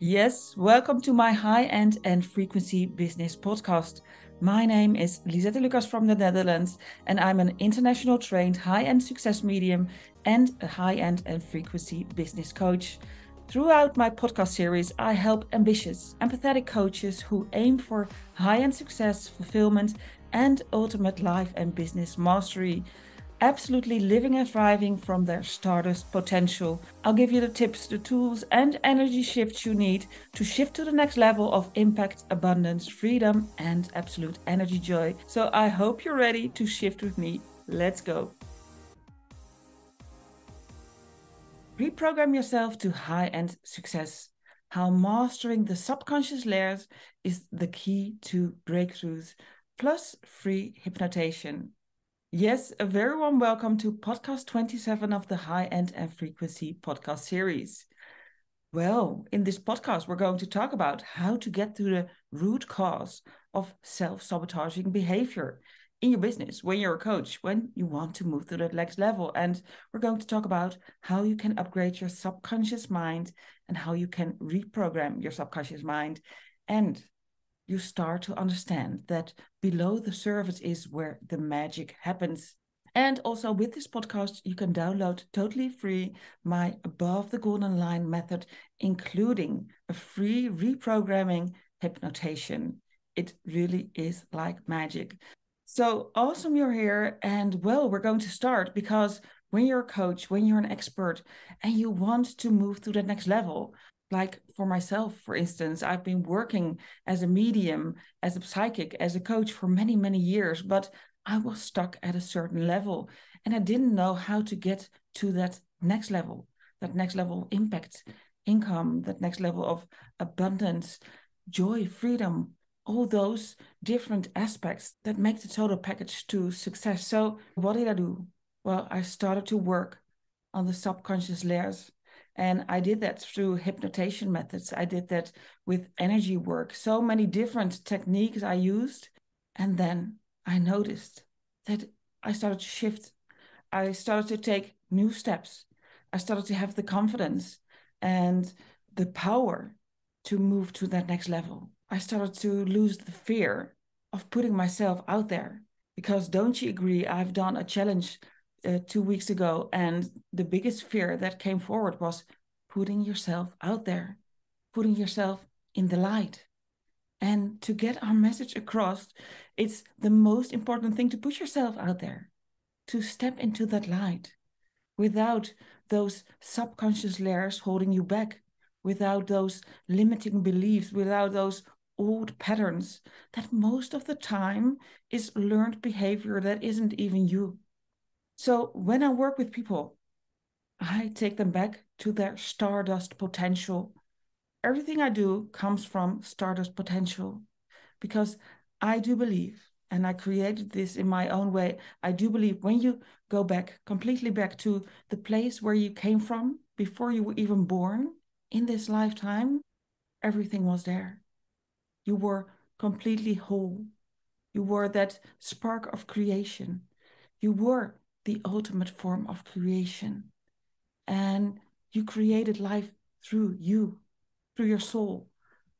Yes, welcome to my High End and Frequency Business podcast. My name is Lisette Lucas from the Netherlands, and I'm an international trained High End Succes Medium and a High End and Frequency Business coach. Throughout my podcast series, I help ambitious, empathetic coaches who aim for high-end success, fulfillment, and ultimate life and business mastery. Absolutely living and thriving from their stardust potential. I'll give you the tips, the tools, and energy shifts you need to shift to the next level of impact, abundance, freedom, and absolute energy joy. So I hope you're ready to shift with me. Let's go. Reprogram yourself to high-end success. How mastering the subconscious layers is the key to breakthroughs, plus free hypnotation. Yes, a very warm welcome to podcast 27 of the High End and Frequency podcast series. Well, in this podcast, we're going to talk about how to get to the root cause of self-sabotaging behavior in your business, when you're a coach, when you want to move to that next level. And we're going to talk about how you can upgrade your subconscious mind and how you can reprogram your subconscious mind. And you start to understand that below the surface is where the magic happens. And also with this podcast, you can download totally free my Above the Golden Line method, including a free reprogramming hypnotation. It really is like magic. So awesome you're here. And well, we're going to start because when you're a coach, when you're an expert, and you want to move to the next level, like for myself, for instance, I've been working as a medium, as a psychic, as a coach for many, many years, but I was stuck at a certain level and I didn't know how to get to that next level of impact, income, that next level of abundance, joy, freedom, all those different aspects that make the total package to success. So what did I do? Well, I started to work on the subconscious layers. And I did that through hypnotation methods. I did that with energy work, so many different techniques I used. And then I noticed that I started to shift. I started to take new steps. I started to have the confidence and the power to move to that next level. I started to lose the fear of putting myself out there. Because don't you agree? I've done a challenge 2 weeks ago, and the biggest fear that came forward was putting yourself out there, putting yourself in the light. And to get our message across, it's the most important thing to put yourself out there, to step into that light without those subconscious layers holding you back, without those limiting beliefs, without those old patterns that most of the time is learned behavior that isn't even you. So when I work with people, I take them back to their stardust potential. Everything I do comes from stardust potential because I do believe, and I created this in my own way, I do believe when you go back, completely back to the place where you came from before you were even born in this lifetime, everything was there. You were completely whole. You were that spark of creation. You were the ultimate form of creation. And you created life through you, through your soul.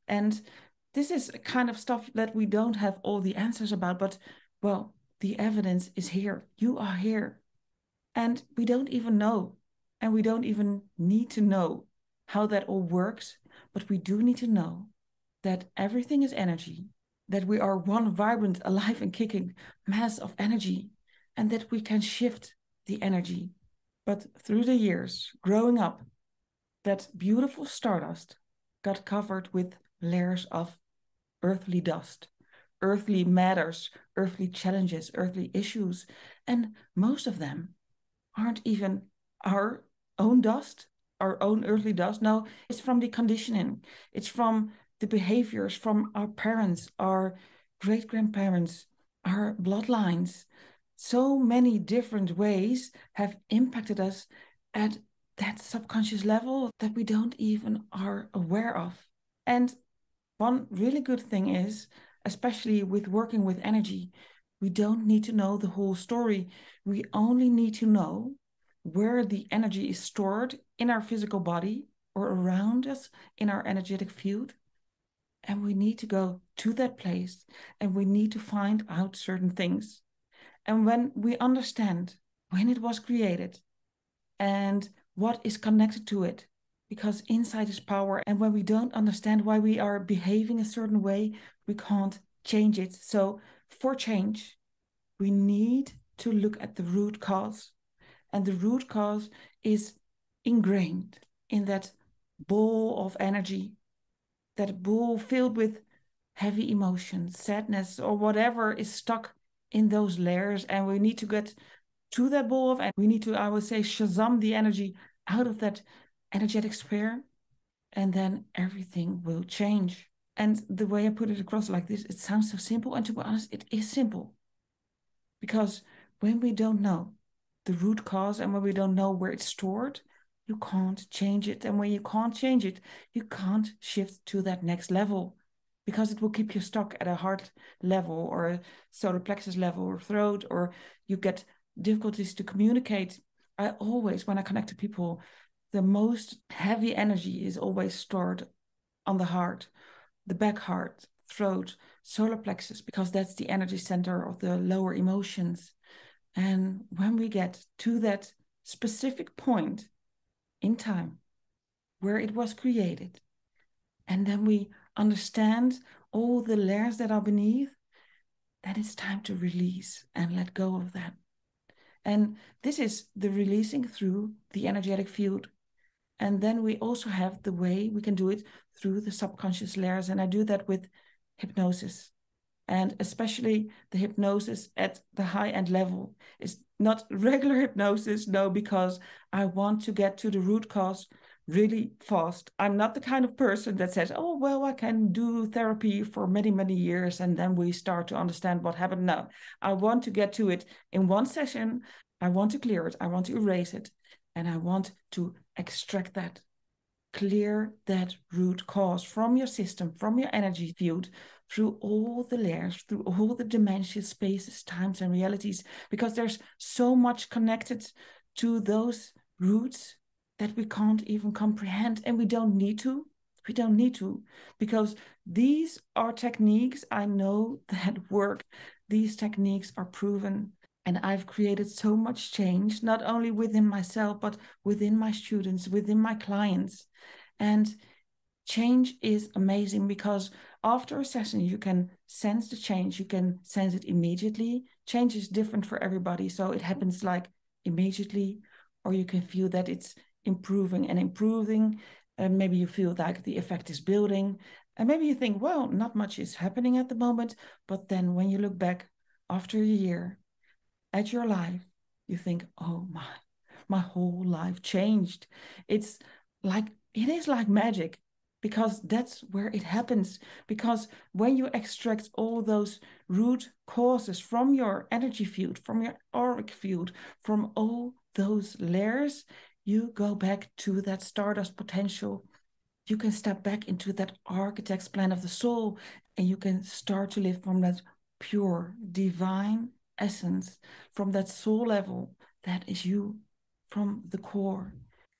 And this is kind of stuff that we don't have all the answers about, but well, the evidence is here. You are here. And we don't even know, and we don't even need to know how that all works, but we do need to know that everything is energy, that we are one vibrant, alive and kicking mass of energy, and that we can shift the energy. But through the years, growing up, that beautiful stardust got covered with layers of earthly dust, earthly matters, earthly challenges, earthly issues. And most of them aren't even our own dust, our own earthly dust. No, it's from the conditioning. It's from the behaviors from our parents, our great-grandparents, our bloodlines. So many different ways have impacted us at that subconscious level that we don't even are aware of. And one really good thing is, especially with working with energy, we don't need to know the whole story. We only need to know where the energy is stored in our physical body or around us in our energetic field. And we need to go to that place and we need to find out certain things. And when we understand when it was created and what is connected to it, because insight is power. And when we don't understand why we are behaving a certain way, we can't change it. So for change, we need to look at the root cause. And the root cause is ingrained in that ball of energy, that ball filled with heavy emotions, sadness, or whatever is stuck in those layers. And we need to get to that ball of energy. We need to, I would say, Shazam the energy out of that energetic sphere, and then everything will change. And the way I put it across like this, it sounds so simple. And to be honest, it is simple. Because when we don't know the root cause and when we don't know where it's stored, you can't change it. And when you can't change it, you can't shift to that next level, because it will keep you stuck at a heart level or a solar plexus level or throat, or you get difficulties to communicate. I always, when I connect to people, the most heavy energy is always stored on the heart, the back heart, throat, solar plexus, because that's the energy center of the lower emotions. And when we get to that specific point in time where it was created, and then we understand all the layers that are beneath, then it's time to release and let go of that. And this is the releasing through the energetic field. And then we also have the way we can do it through the subconscious layers. And I do that with hypnosis. And especially the hypnosis at the high end level is not regular hypnosis, no, because I want to get to the root cause really fast. I'm not the kind of person that says, oh, well, I can do therapy for many, many years and then we start to understand what happened. No, I want to get to it in one session. I want to clear it. I want to erase it. And I want to extract that, clear that root cause from your system, from your energy field, through all the layers, through all the dimensions, spaces, times, and realities, because there's so much connected to those roots that we can't even comprehend, and we don't need to. We don't need to, because these are techniques I know that work. These techniques are proven. And I've created so much change, not only within myself, but within my students, within my clients. And change is amazing because after a session, you can sense the change. You can sense it immediately. Change is different for everybody. So it happens like immediately, or you can feel that it's improving and improving. And maybe you feel like the effect is building. And maybe you think, well, not much is happening at the moment. But then when you look back after a year at your life, you think, oh my whole life changed. It is like magic, because that's where it happens. Because when you extract all those root causes from your energy field, from your auric field, from all those layers, you go back to that stardust potential. You can step back into that architect's plan of the soul, and you can start to live from that pure divine essence, from that soul level that is you, from the core,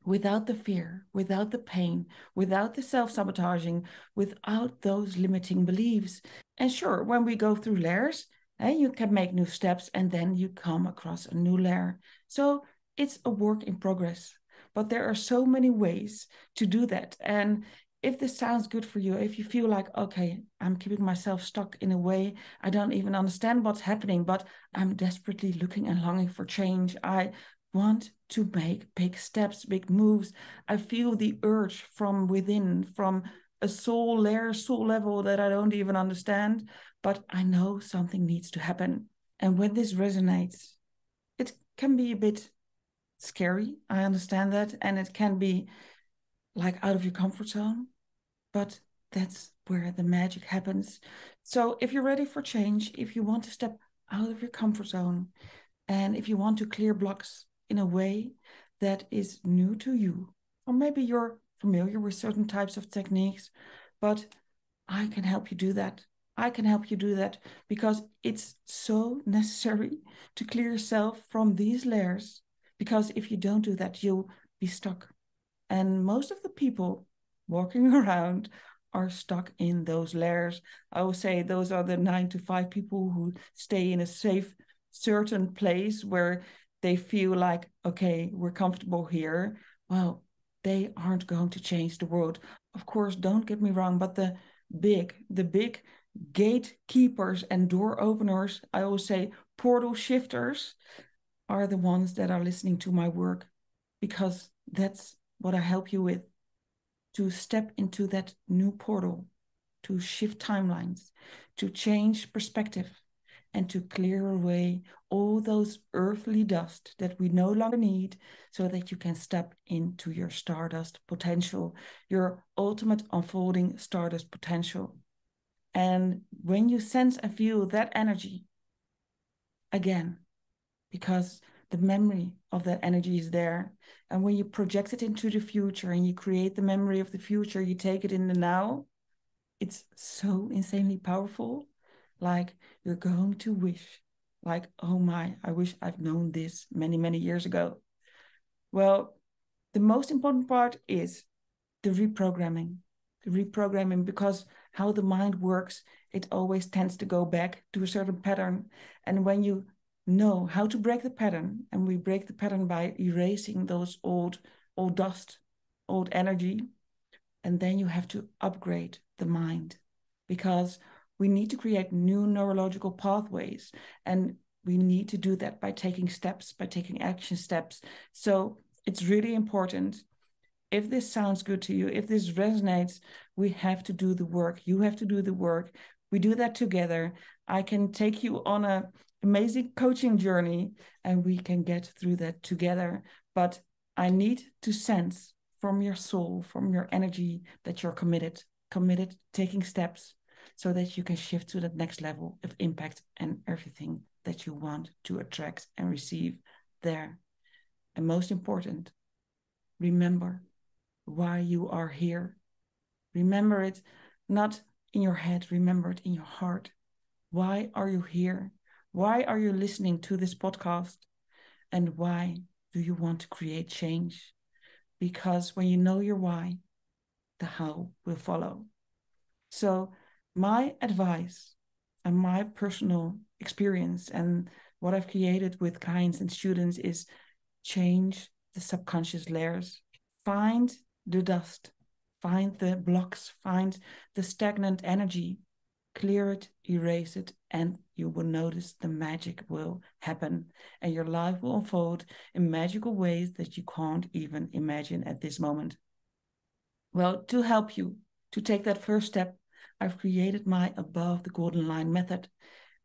without the fear, without the pain, without the self-sabotaging, without those limiting beliefs. And sure, when we go through layers, you can make new steps and then you come across a new layer. So it's a work in progress, but there are so many ways to do that. And if this sounds good for you, if you feel like, okay, I'm keeping myself stuck in a way, I don't even understand what's happening, but I'm desperately looking and longing for change. I want to make big steps, big moves. I feel the urge from within, from a soul layer, soul level that I don't even understand, but I know something needs to happen. And when this resonates, it can be a bit scary. I understand that. And it can be like out of your comfort zone. But that's where the magic happens. So if you're ready for change, if you want to step out of your comfort zone, and if you want to clear blocks in a way that is new to you, or maybe you're familiar with certain types of techniques, but I can help you do that. I can help you do that because it's so necessary to clear yourself from these layers. Because if you don't do that, you'll be stuck. And most of the people walking around are stuck in those layers. I would say those are the 9 to 5 people who stay in a safe, certain place where they feel like, okay, we're comfortable here. Well, they aren't going to change the world. Of course, don't get me wrong, but the big gatekeepers and door openers, I always say portal shifters, are the ones that are listening to my work, because that's what I help you with, to step into that new portal, to shift timelines, to change perspective, and to clear away all those earthly dust that we no longer need, so that you can step into your stardust potential, your ultimate unfolding stardust potential. And when you sense and feel that energy, again, because the memory of that energy is there. And when you project it into the future and you create the memory of the future, you take it in the now, it's so insanely powerful. Like you're going to wish, like, oh my, I wish I've known this many, many years ago. Well, the most important part is the reprogramming. The reprogramming, because how the mind works, it always tends to go back to a certain pattern. And when you know how to break the pattern, and we break the pattern by erasing those old dust, old energy, and then you have to upgrade the mind, because we need to create new neurological pathways, and we need to do that by taking steps, by taking action steps. So it's really important. If this sounds good to you, if this resonates, we have to do the work. You have to do the work. We do that together. I can take you on an amazing coaching journey, and we can get through that together. But I need to sense from your soul, from your energy, that you're committed, taking steps, so that you can shift to that next level of impact and everything that you want to attract and receive there. And most important, remember why you are here. Remember it not in your head, remember it in your heart. Why are you here? Why are you listening to this podcast? And why do you want to create change? Because when you know your why, the how will follow. So my advice and my personal experience and what I've created with clients and students is change the subconscious layers. Find the dust, find the blocks, find the stagnant energy, clear it, erase it, and you will notice the magic will happen, and your life will unfold in magical ways that you can't even imagine at this moment. Well, to help you to take that first step, I've created my Above the Golden Line method,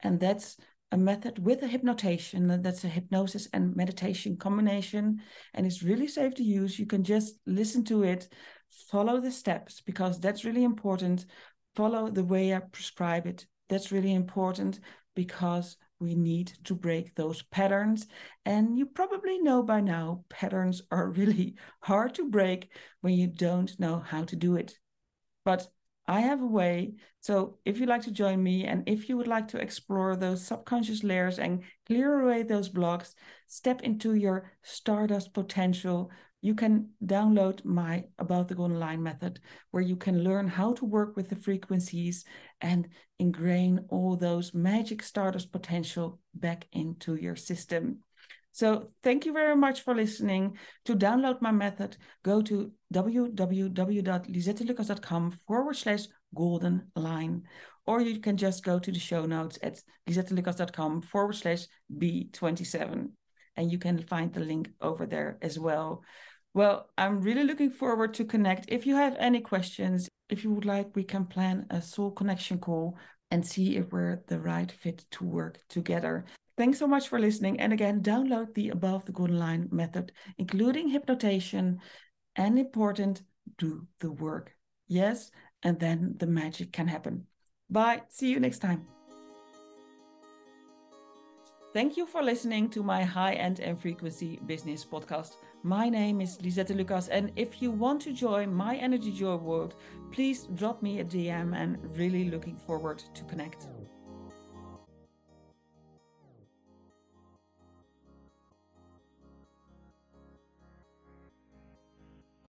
and that's a method with a hypnotation. That's a hypnosis and meditation combination, and it's really safe to use. You can just listen to it, follow the steps, because that's really important. Follow the way I prescribe it. That's really important, because we need to break those patterns. And you probably know by now, patterns are really hard to break when you don't know how to do it. But I have a way. So if you'd like to join me, and if you would like to explore those subconscious layers and clear away those blocks, step into your stardust potential, you can download my Above the Golden Line method, where you can learn how to work with the frequencies and ingrain all those magic stardust potential back into your system. So thank you very much for listening. To download my method, go to www.lisettelucas.com/golden line, or you can just go to the show notes at lisettelucas.com/B27, and you can find the link over there as well. Well, I'm really looking forward to connect. If you have any questions, if you would like, we can plan a soul connection call and see if we're the right fit to work together. Thanks so much for listening. And again, download the Above the Golden Line method, including hypnotation, and important, do the work. Yes, and then the magic can happen. Bye. See you next time. Thank you for listening to my High End and Frequency Business podcast. My name is Lisette Lucas, and if you want to join my EnergyJoy world, please drop me a DM, and really looking forward to connect.